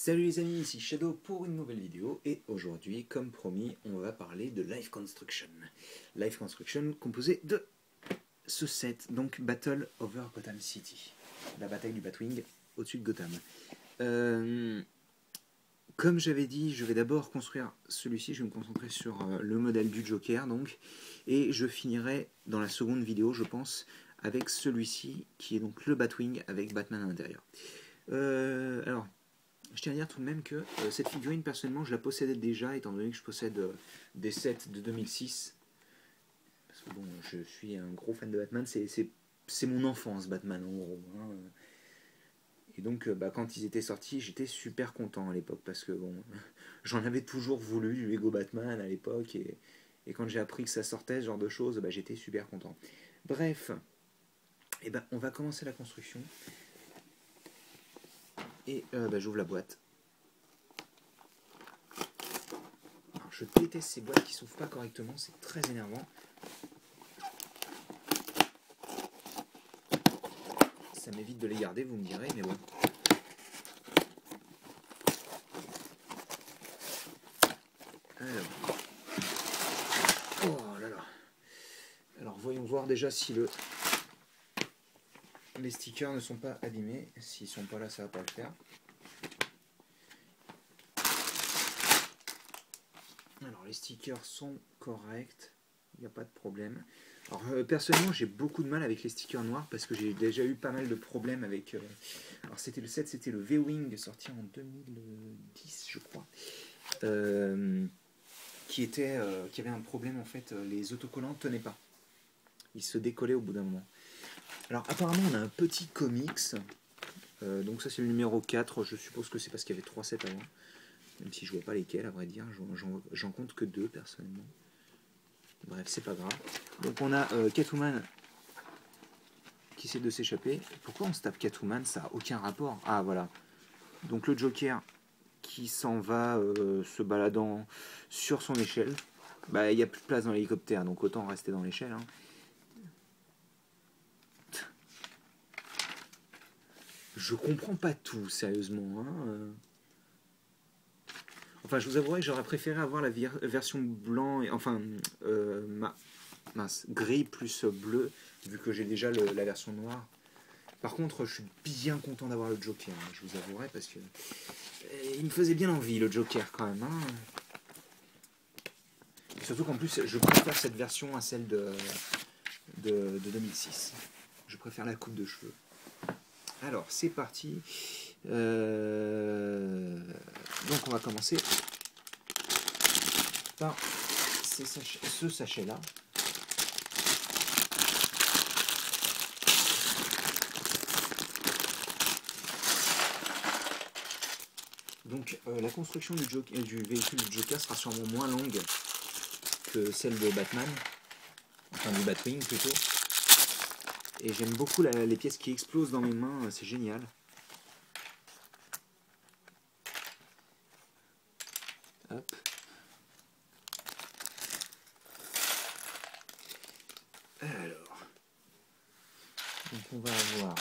Salut les amis, ici Shadow pour une nouvelle vidéo et aujourd'hui, comme promis, on va parler de Life Construction. Life Construction composé de ce set, donc Battle over Gotham City, la bataille du Batwing au-dessus de Gotham. Comme j'avais dit, je vais d'abord construire celui-ci, je vais me concentrer sur le modèle du Joker, donc, et je finirai dans la seconde vidéo, je pense, avec celui-ci, qui est donc le Batwing avec Batman à l'intérieur. Alors, je tiens à dire tout de même que cette figurine, personnellement, je la possédais déjà, étant donné que je possède des sets de 2006. Parce que bon, je suis un gros fan de Batman, c'est mon enfance, Batman, en gros. Hein. Et donc, quand ils étaient sortis, j'étais super content à l'époque, parce que bon, j'en avais toujours voulu, du Lego Batman à l'époque, et quand j'ai appris que ça sortait, ce genre de choses, j'étais super content. Bref, on va commencer la construction. Et j'ouvre la boîte. Alors, je déteste ces boîtes qui s'ouvrent pas correctement, c'est très énervant. Ça m'évite de les garder, vous me direz, mais bon. Alors. Oh là là. Alors voyons voir déjà si les stickers ne sont pas abîmés. S'ils sont pas là, ça va pas le faire. Alors les stickers sont corrects, il n'y a pas de problème. Alors personnellement j'ai beaucoup de mal avec les stickers noirs parce que j'ai déjà eu pas mal de problèmes avec... alors c'était le set, c'était le V-Wing sorti en 2010 je crois. Qui avait un problème en fait, les autocollants ne tenaient pas. Ils se décollaient au bout d'un moment. Alors apparemment on a un petit comics, donc ça c'est le numéro 4, je suppose que c'est parce qu'il y avait 3 sets avant. Même si je vois pas lesquels, à vrai dire, j'en compte que 2 personnellement. Bref, c'est pas grave. Donc on a Catwoman qui essaie de s'échapper. Pourquoi on se tape Catwoman? Ça n'a aucun rapport. Ah voilà. Donc le Joker qui s'en va se baladant sur son échelle. Il n'y a plus de place dans l'hélicoptère, donc autant rester dans l'échelle. Hein. Je comprends pas tout, sérieusement. Hein. Enfin, je vous avouerai que j'aurais préféré avoir la version blanc, enfin, gris plus bleu, vu que j'ai déjà la version noire. Par contre, je suis bien content d'avoir le Joker, hein, je vous avouerai, parce que il me faisait bien envie, le Joker, quand même. Hein. Surtout qu'en plus, je préfère cette version à celle de 2006. Je préfère la coupe de cheveux. Alors, c'est parti. Donc, on va commencer par ce sachet-là. Donc, la construction du véhicule du Joker sera sûrement moins longue que celle de Batman, enfin du Batwing plutôt. Et j'aime beaucoup les pièces qui explosent dans mes mains, c'est génial. Hop. Alors, donc on va avoir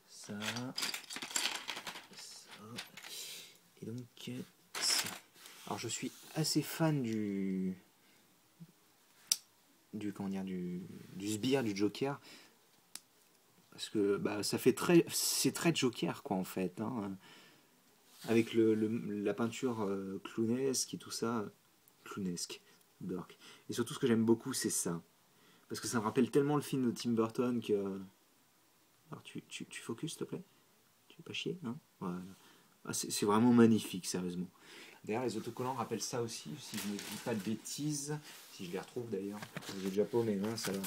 ça, et donc ça. Alors je suis assez fan du sbire du Joker parce que ça fait c'est très Joker quoi en fait hein, avec la peinture clownesque et tout ça, clownesque Burke. Et surtout ce que j'aime beaucoup c'est ça parce que ça me rappelle tellement le film de Tim Burton que alors tu focus s'il te plaît, tu veux pas chier hein, voilà. Ah, c'est vraiment magnifique sérieusement. D'ailleurs, les autocollants rappellent ça aussi, si je ne dis pas de bêtises, si je les retrouve d'ailleurs. Je les ai déjà paumés, mince alors.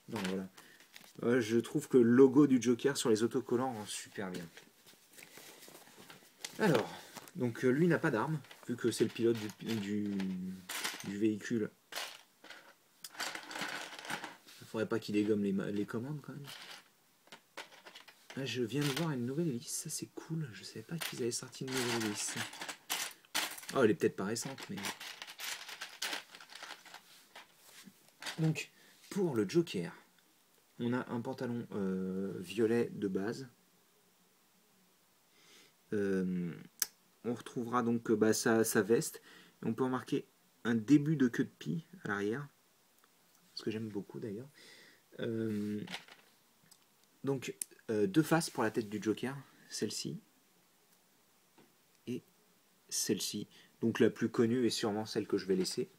Non, voilà. Je trouve que le logo du Joker sur les autocollants rend super bien. Alors, donc lui n'a pas d'arme, vu que c'est le pilote du véhicule. Il ne faudrait pas qu'il dégomme les commandes quand même. Ah, je viens de voir une nouvelle liste, ça c'est cool. Je ne savais pas qu'ils avaient sorti une nouvelle liste. Oh, elle est peut-être pas récente, mais... Donc, pour le Joker, on a un pantalon violet de base. on retrouvera donc sa veste. Et on peut remarquer un début de queue de pie à l'arrière, ce que j'aime beaucoup d'ailleurs. Donc deux faces pour la tête du Joker, celle-ci et celle-ci. Donc la plus connue est sûrement celle que je vais laisser.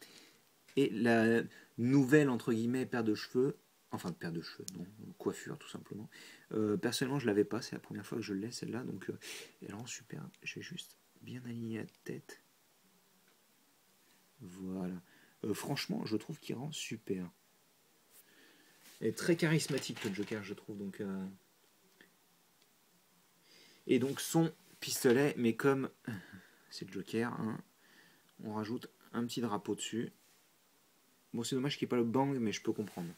Et la nouvelle, entre guillemets, paire de cheveux, enfin paire de cheveux, non, coiffure tout simplement. Personnellement, je l'avais pas, c'est la première fois que je l'ai celle-là, donc elle rend super. Je vais juste bien aligner la tête. Voilà. Franchement, je trouve qu'il rend super. Elle est très charismatique le Joker, je trouve. Donc, et donc son pistolet, mais comme c'est le Joker, hein, on rajoute un petit drapeau dessus. Bon, c'est dommage qu'il n'y ait pas le bang, mais je peux comprendre.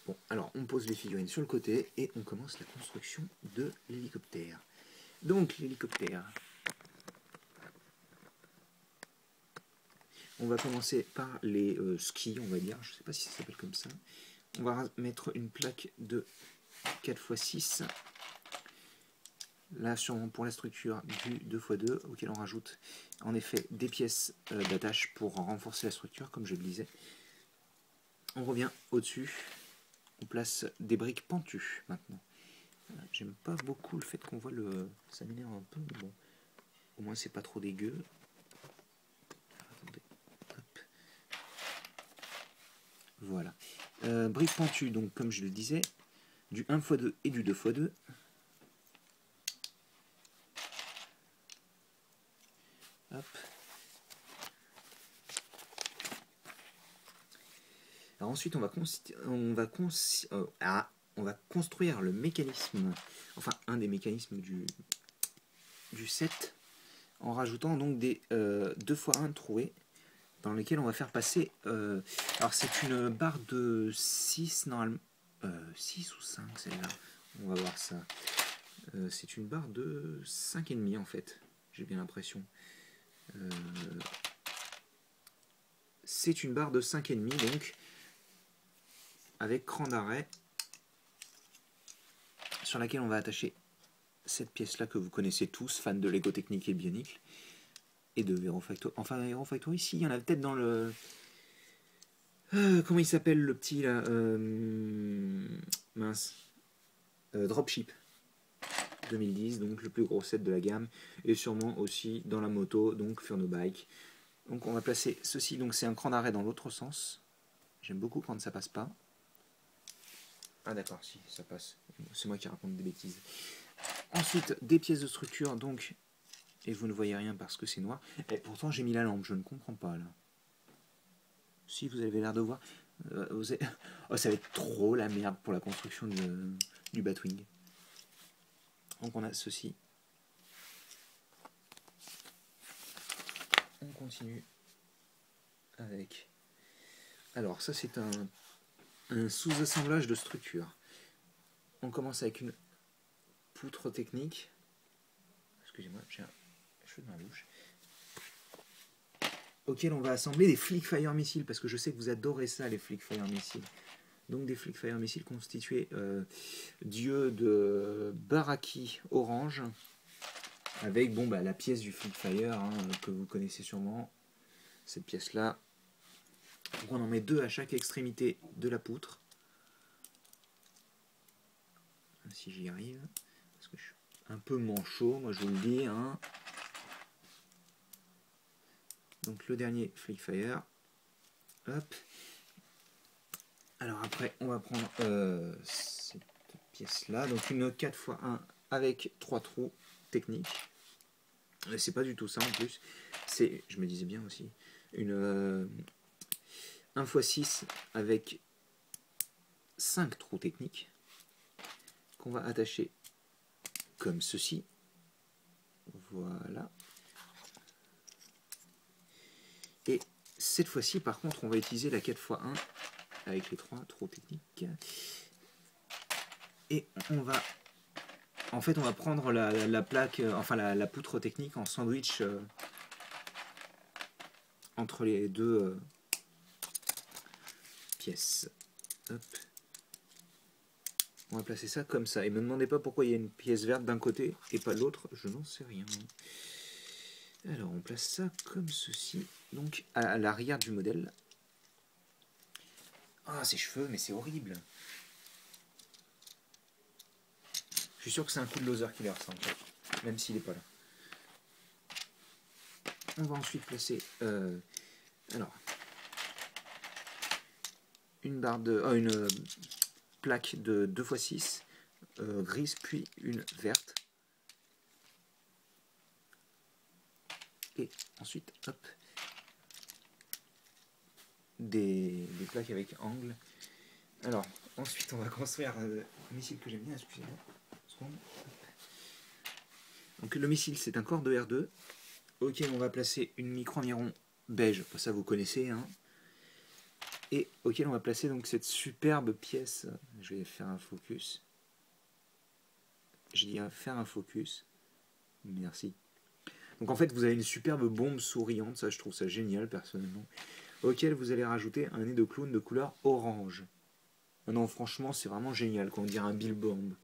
Bon, alors on pose les figurines sur le côté et on commence la construction de l'hélicoptère. Donc l'hélicoptère. On va commencer par les skis, on va dire. Je ne sais pas si ça s'appelle comme ça. On va mettre une plaque de 4x6. Là, sûrement pour la structure du 2x2, auquel on rajoute en effet des pièces d'attache pour renforcer la structure, comme je le disais. On revient au-dessus. On place des briques pentues maintenant. J'aime pas beaucoup le fait qu'on voit le... Ça m'énerve un peu, mais bon. Au moins c'est pas trop dégueu. Attendez. Hop. Voilà. Briques pentues, donc comme je le disais, du 1x2 et du 2x2. Hop. Alors ensuite on va construire le mécanisme, enfin un des mécanismes du set, en rajoutant donc des 2x1 troués dans lesquels on va faire passer, alors c'est une barre de 6 normalement, 6 ou 5 celle-là, on va voir ça, c'est une barre de 5,5 en fait, j'ai bien l'impression, c'est une barre de 5,5 donc, avec cran d'arrêt, sur laquelle on va attacher cette pièce-là que vous connaissez tous, fans de Lego Technic et Bionicle, et de Hero Factory. Enfin, Hero Factory, ici, il y en a peut-être dans le... comment il s'appelle le petit, là mince. Dropship 2010, donc le plus gros set de la gamme, et sûrement aussi dans la moto, donc Furno Bike. Donc on va placer ceci, donc c'est un cran d'arrêt dans l'autre sens. J'aime beaucoup quand ça passe pas. Ah d'accord, si, ça passe. C'est moi qui raconte des bêtises. Ensuite, des pièces de structure, donc, et vous ne voyez rien parce que c'est noir. Et pourtant, j'ai mis la lampe, je ne comprends pas, là. Si, vous avez l'air de voir. Oh, ça va être trop la merde pour la construction du Batwing. Donc on a ceci. On continue avec... Alors, ça, c'est un sous-assemblage de structure. On commence avec une poutre technique. Excusez-moi, j'ai un cheveu dans la bouche. Auquel on va assembler des Flickfire missiles, parce que je sais que vous adorez ça, les Flickfire missiles. Donc des Flickfire missiles constitués d'yeux de Baraki orange, avec bon, la pièce du Flickfire, hein, que vous connaissez sûrement, cette pièce-là. Donc on en met 2 à chaque extrémité de la poutre. Si j'y arrive, parce que je suis un peu manchot, moi je vous le dis, hein. Donc le dernier Flickfire. Hop. Alors après, on va prendre cette pièce-là. Donc une 4x1 avec 3 trous techniques. C'est pas du tout ça en plus. C'est, je me disais bien aussi, une 1x6 avec 5 trous techniques qu'on va attacher comme ceci. Voilà. Et cette fois-ci, par contre, on va utiliser la 4x1 avec les 3 trous techniques. Et on va... En fait, on va prendre la plaque, enfin la poutre technique en sandwich entre les deux pièces. Hop. On va placer ça comme ça. Et me demandez pas pourquoi il y a une pièce verte d'un côté et pas de l'autre, je n'en sais rien. Alors on place ça comme ceci, donc à l'arrière du modèle. Ah, ses cheveux, mais c'est horrible. Je suis sûr que c'est un coup de loser qui les ressemble, même s'il n'est pas là. On va ensuite placer alors une barre de une plaque de 2x6 grise, puis une verte. Et ensuite, hop, des plaques avec angle. Alors, ensuite, on va construire un missile que j'aime bien, excusez-moi. Donc, le missile, c'est un corps de R2 auquel on va placer une micro-environ beige, ça vous connaissez, hein, et auquel on va placer donc cette superbe pièce. Je vais faire un focus. Je dis faire un focus. Merci. Donc en fait, vous avez une superbe bombe souriante, ça je trouve ça génial personnellement, auquel vous allez rajouter un nez de clown de couleur orange. Non, franchement, c'est vraiment génial, quand on dirait un Bill Bomb.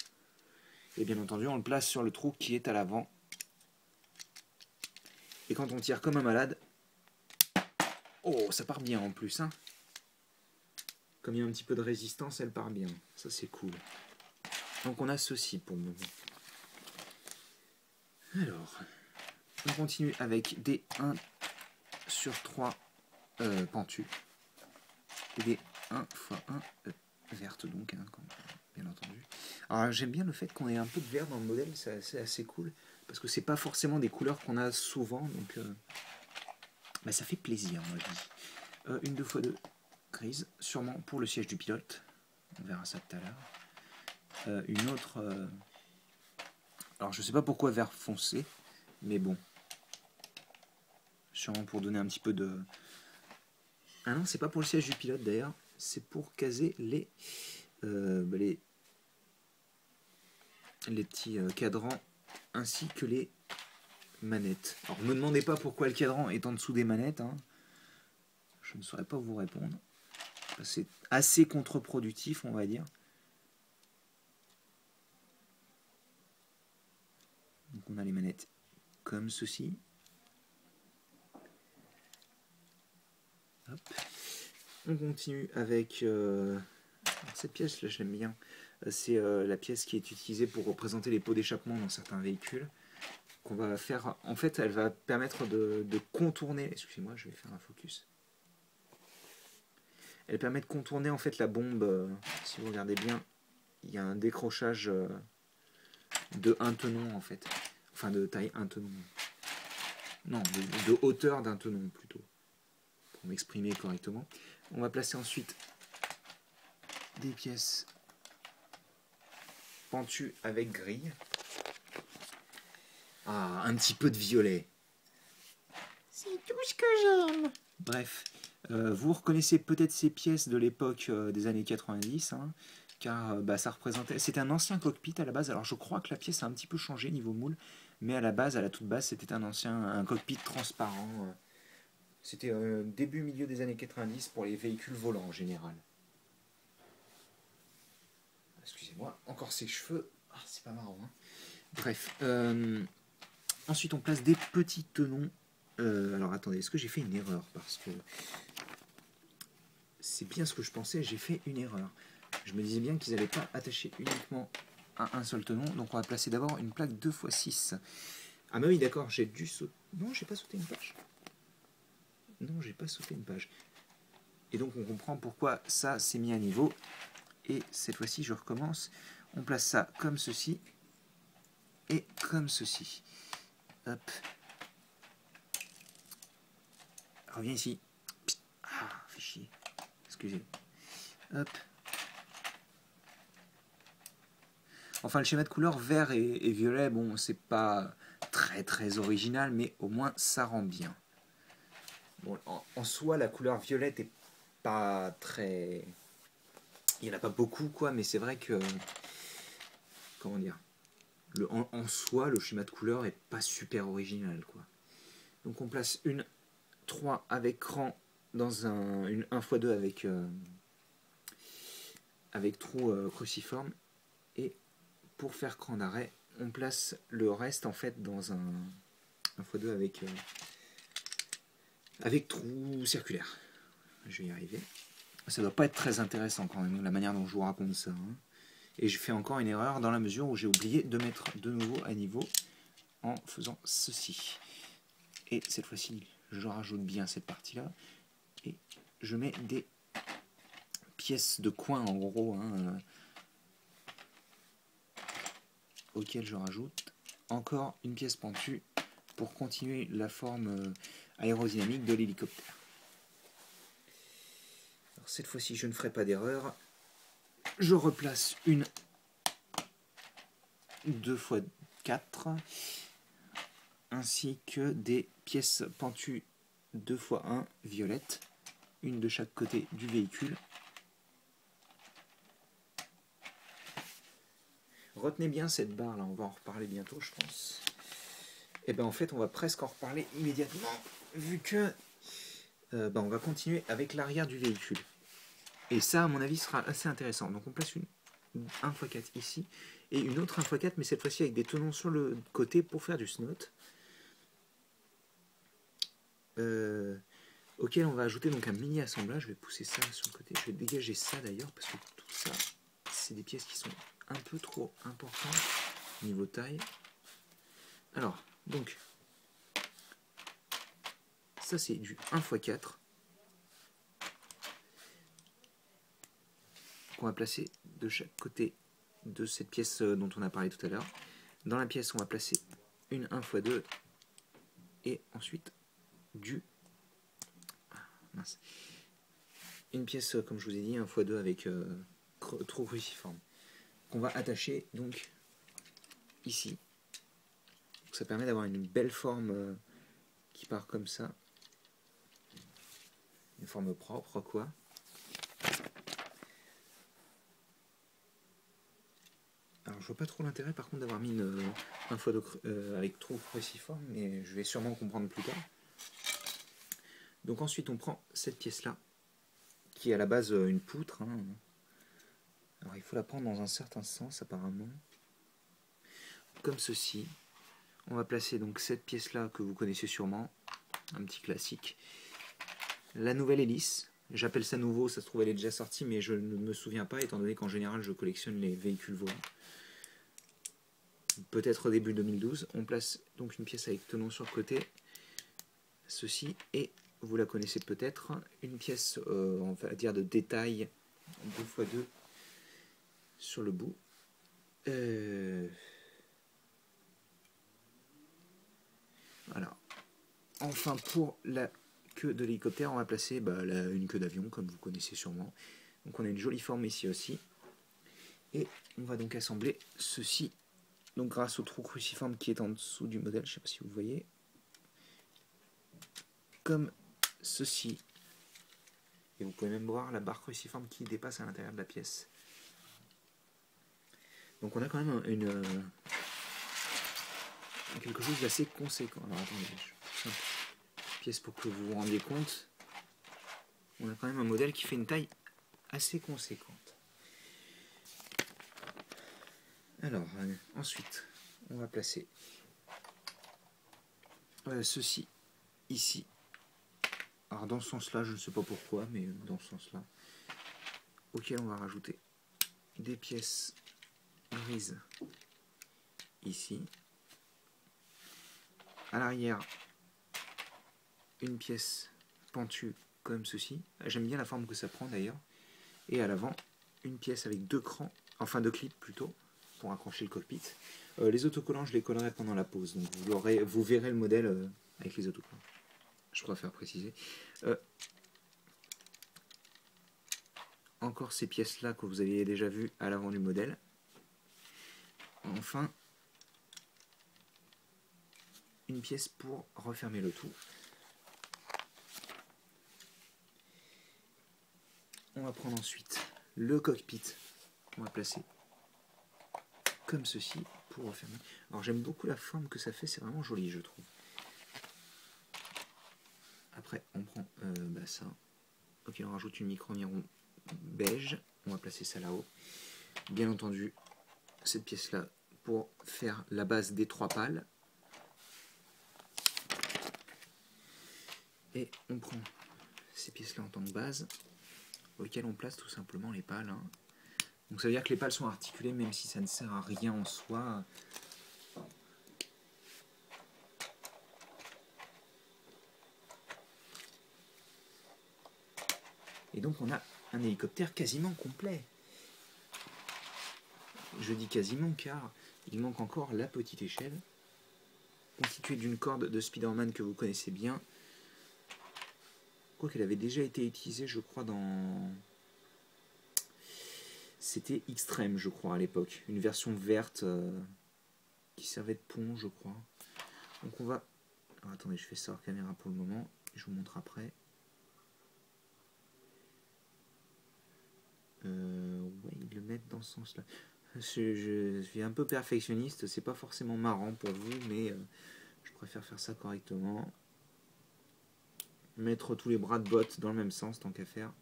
Et bien entendu, on le place sur le trou qui est à l'avant. Et quand on tire comme un malade, oh, ça part bien en plus, hein. Comme il y a un petit peu de résistance, elle part bien. Ça, c'est cool. Donc on a ceci pour le moment. Alors, on continue avec des 1/3 pentus. Et des 1x1 vertes, donc, hein, bien entendu. Alors j'aime bien le fait qu'on ait un peu de vert dans le modèle, c'est assez cool. Parce que c'est pas forcément des couleurs qu'on a souvent, donc bah, ça fait plaisir, moi je dis. Une 2x2 grise, sûrement pour le siège du pilote. On verra ça tout à l'heure. Une autre... alors je sais pas pourquoi vert foncé, mais bon. Sûrement pour donner un petit peu de... Ah non, c'est pas pour le siège du pilote d'ailleurs, c'est pour caser les petits cadrans ainsi que les manettes. Alors ne me demandez pas pourquoi le cadran est en dessous des manettes, hein. Je ne saurais pas vous répondre. C'est assez contre-productif, on va dire. Donc on a les manettes comme ceci. Hop. On continue avec cette pièce là, je l'aime bien. C'est la pièce qui est utilisée pour représenter les pots d'échappement dans certains véhicules. Qu'on va faire. En fait, elle va permettre de contourner. Excusez-moi, je vais faire un focus. Elle permet de contourner en fait la bombe. Si vous regardez bien, il y a un décrochage de un tenon en fait. Enfin, de taille un tenon. Non, de hauteur d'un tenon plutôt. Pour m'exprimer correctement. On va placer ensuite des pièces pentues avec grille. Ah, un petit peu de violet. C'est tout ce que j'aime. Bref, vous reconnaissez peut-être ces pièces de l'époque des années 90, hein, car ça représentait... C'était un ancien cockpit à la base, alors je crois que la pièce a un petit peu changé niveau moule, mais à la base, à la toute base, c'était un cockpit transparent. C'était début-milieu des années 90 pour les véhicules volants en général. Excusez-moi, encore ses cheveux. Ah, c'est pas marrant, hein. Bref, ensuite on place des petits tenons. Alors attendez, est-ce que j'ai fait une erreur? Parce que c'est bien ce que je pensais, j'ai fait une erreur. Je me disais bien qu'ils n'allaient pas attacher uniquement à un seul tenon. Donc on va placer d'abord une plaque 2x6. Ah bah oui, d'accord, j'ai dû sauter... Non, j'ai pas sauté une page. Non, j'ai pas sauté une page. Et donc on comprend pourquoi ça s'est mis à niveau. Et cette fois-ci, je recommence. On place ça comme ceci. Et comme ceci. Hop. Reviens ici. Ah, fait chier. Excusez. Hop. Enfin, le schéma de couleur vert et violet, bon, c'est pas très original, mais au moins ça rend bien. Bon, en soi, la couleur violette est pas très... Il n'y en a pas beaucoup, quoi, mais c'est vrai que... Comment dire, en soi, le schéma de couleur est pas super original, quoi. Donc on place une 3 avec cran dans une 1x2 avec trou cruciforme. Et pour faire cran d'arrêt, on place le reste en fait dans un x2 avec trou circulaire. Je vais y arriver. Ça doit pas être très intéressant quand même, la manière dont je vous raconte ça. Hein. Et je fais encore une erreur dans la mesure où j'ai oublié de mettre de nouveau à niveau en faisant ceci. Et cette fois-ci, je rajoute bien cette partie-là. Et je mets des pièces de coin en gros, hein, auxquelles je rajoute encore une pièce pentue pour continuer la forme aérodynamique de l'hélicoptère. Cette fois-ci, je ne ferai pas d'erreur. Je replace une 2x4 ainsi que des pièces pentues 2x1 violettes, une de chaque côté du véhicule. Retenez bien cette barre là, on va en reparler bientôt je pense. Et bien en fait on va presque en reparler immédiatement vu que on va continuer avec l'arrière du véhicule. Et ça à mon avis sera assez intéressant. Donc on place une 1x4 ici et une autre 1x4 mais cette fois-ci avec des tenons sur le côté pour faire du snot. Auquel on va ajouter donc un mini assemblage. Je vais pousser ça sur le côté, je vais dégager ça d'ailleurs parce que tout ça c'est des pièces qui sont un peu trop importantes niveau taille. Alors donc ça c'est du 1x4 qu'on va placer de chaque côté de cette pièce dont on a parlé tout à l'heure. Dans la pièce on va placer une 1x2 et ensuite une pièce comme je vous ai dit 1x2 avec trou cruciforme qu'on va attacher donc ici. Donc, ça permet d'avoir une belle forme qui part comme ça, une forme propre quoi. Alors je vois pas trop l'intérêt par contre d'avoir mis une 1x2 avec trou cruciforme, mais je vais sûrement comprendre plus tard. Donc ensuite on prend cette pièce là qui est à la base une poutre. Hein. Alors il faut la prendre dans un certain sens apparemment. Comme ceci. On va placer donc cette pièce là que vous connaissez sûrement, un petit classique. La nouvelle hélice, j'appelle ça nouveau, ça se trouve elle est déjà sortie mais je ne me souviens pas étant donné qu'en général je collectionne les véhicules volants. Peut-être début 2012. On place donc une pièce avec tenon sur le côté, ceci, et vous la connaissez peut-être, une pièce on va dire de détail 2x2 sur le bout. Voilà. Enfin pour la queue de l'hélicoptère on va placer une queue d'avion comme vous connaissez sûrement. Donc on a une jolie forme ici aussi. Et on va donc assembler ceci. Donc grâce au trou cruciforme qui est en dessous du modèle, je ne sais pas si vous voyez. Comme ceci. Et vous pouvez même voir la barre cruciforme qui dépasse à l'intérieur de la pièce. Donc on a quand même quelque chose d'assez conséquent. Alors attendez, je fais une pièce pour que vous vous rendiez compte. On a quand même un modèle qui fait une taille assez conséquente. Alors ensuite, on va placer ceci ici. Alors dans ce sens-là, je ne sais pas pourquoi, mais dans ce sens-là, auquel on va rajouter des pièces grises ici. À l'arrière, une pièce pentue comme ceci. J'aime bien la forme que ça prend d'ailleurs. Et à l'avant, une pièce avec deux crans, enfin deux clips plutôt, pour accrocher le cockpit. Les autocollants, je les collerai pendant la pause, donc vous verrez le modèle avec les autocollants. Je préfère préciser. Encore ces pièces-là que vous avez déjà vues à l'avant du modèle. Enfin, une pièce pour refermer le tout. On va prendre ensuite le cockpit. On va placer comme ceci pour refermer. Alors j'aime beaucoup la forme que ça fait, c'est vraiment joli je trouve. Après on prend ça. Ok, on rajoute une micro-miron beige. On va placer ça là-haut. Bien entendu, cette pièce-là pour faire la base des 3 pales. Et on prend ces pièces-là en tant que base, auxquelles on place tout simplement les pales. Hein. Donc ça veut dire que les pales sont articulées, même si ça ne sert à rien en soi. Et donc on a un hélicoptère quasiment complet. Je dis quasiment car il manque encore la petite échelle, constituée d'une corde de Spider-Man que vous connaissez bien. Quoiqu'elle avait déjà été utilisée, je crois, dans... C'était Extreme, je crois, à l'époque. Une version verte qui servait de pont, je crois. Donc on va... Alors, attendez, je fais ça hors caméra pour le moment. Je vous montre après. Ouais, ils le mettent dans ce sens-là. Je suis un peu perfectionniste, c'est pas forcément marrant pour vous, mais je préfère faire ça correctement. Mettre tous les bras de bottes dans le même sens, tant qu'à faire.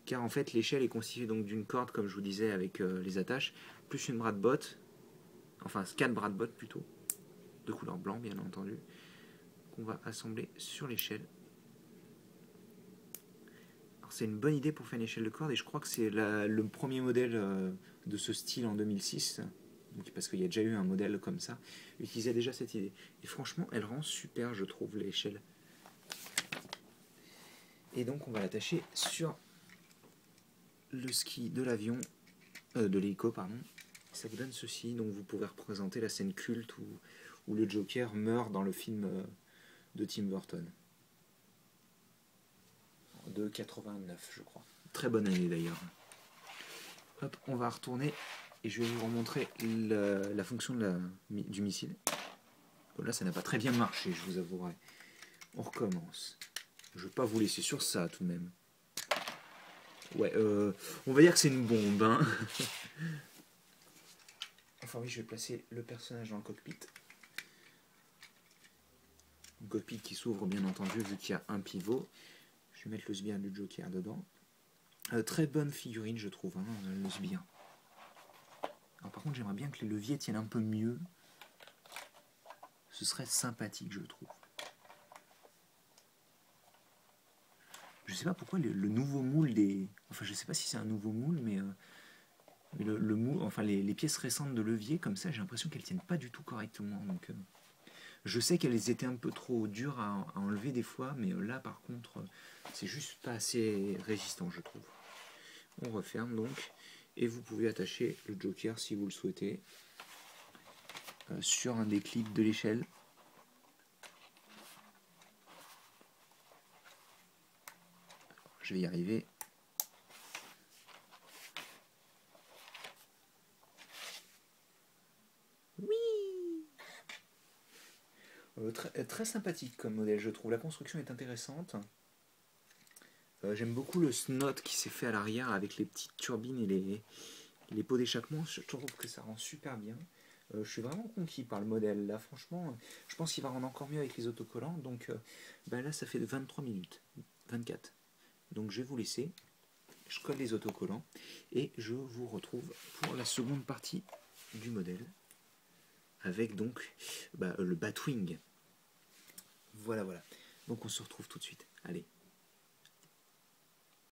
Car en fait, l'échelle est constituée donc d'une corde, comme je vous disais, avec les attaches, plus une bras de botte, enfin 4 bras de botte plutôt, de couleur blanc bien entendu, qu'on va assembler sur l'échelle. C'est une bonne idée pour faire une échelle de corde et je crois que c'est le premier modèle de ce style en 2006, donc, parce qu'il y a déjà eu un modèle comme ça, utilisait déjà cette idée. Et franchement, elle rend super, je trouve, l'échelle. Et donc on va l'attacher sur le ski de l'avion, de l'hélico, pardon. Ça vous donne ceci, donc vous pouvez représenter la scène culte où le Joker meurt dans le film de Tim Burton. De 89, je crois. Très bonne année d'ailleurs. Hop, on va retourner et je vais vous remontrer la fonction du missile. Bon, là, ça n'a pas très bien marché, je vous avouerai. On recommence. Je ne vais pas vous laisser sur ça tout de même. Ouais, on va dire que c'est une bombe. Hein. Enfin oui, je vais placer le personnage dans le cockpit. Un cockpit qui s'ouvre bien entendu vu qu'il y a un pivot. Je vais mettre le sbire du Joker dedans. Très bonne figurine je trouve, hein, le sbire. Alors, par contre j'aimerais bien que les leviers tiennent un peu mieux. Ce serait sympathique je trouve. Je sais pas pourquoi le nouveau moule des... Enfin je sais pas si c'est un nouveau moule mais le moule, enfin les pièces récentes de levier comme ça j'ai l'impression qu'elles tiennent pas du tout correctement. Donc je sais qu'elles étaient un peu trop dures à enlever des fois, mais là par contre c'est juste pas assez résistant je trouve. On referme donc et vous pouvez attacher le Joker si vous le souhaitez sur un des clips de l'échelle. Je vais y arriver. Oui. Très sympathique comme modèle je trouve. La construction est intéressante. J'aime beaucoup le snot qui s'est fait à l'arrière avec les petites turbines et les pots d'échappement. Je trouve que ça rend super bien. Je suis vraiment conquis par le modèle. Là, franchement, je pense qu'il va rendre encore mieux avec les autocollants. Donc là, ça fait 23 minutes. 24. Donc je vais vous laisser. Je colle les autocollants et je vous retrouve pour la seconde partie du modèle avec donc le Batwing. Voilà. Donc on se retrouve tout de suite. Allez.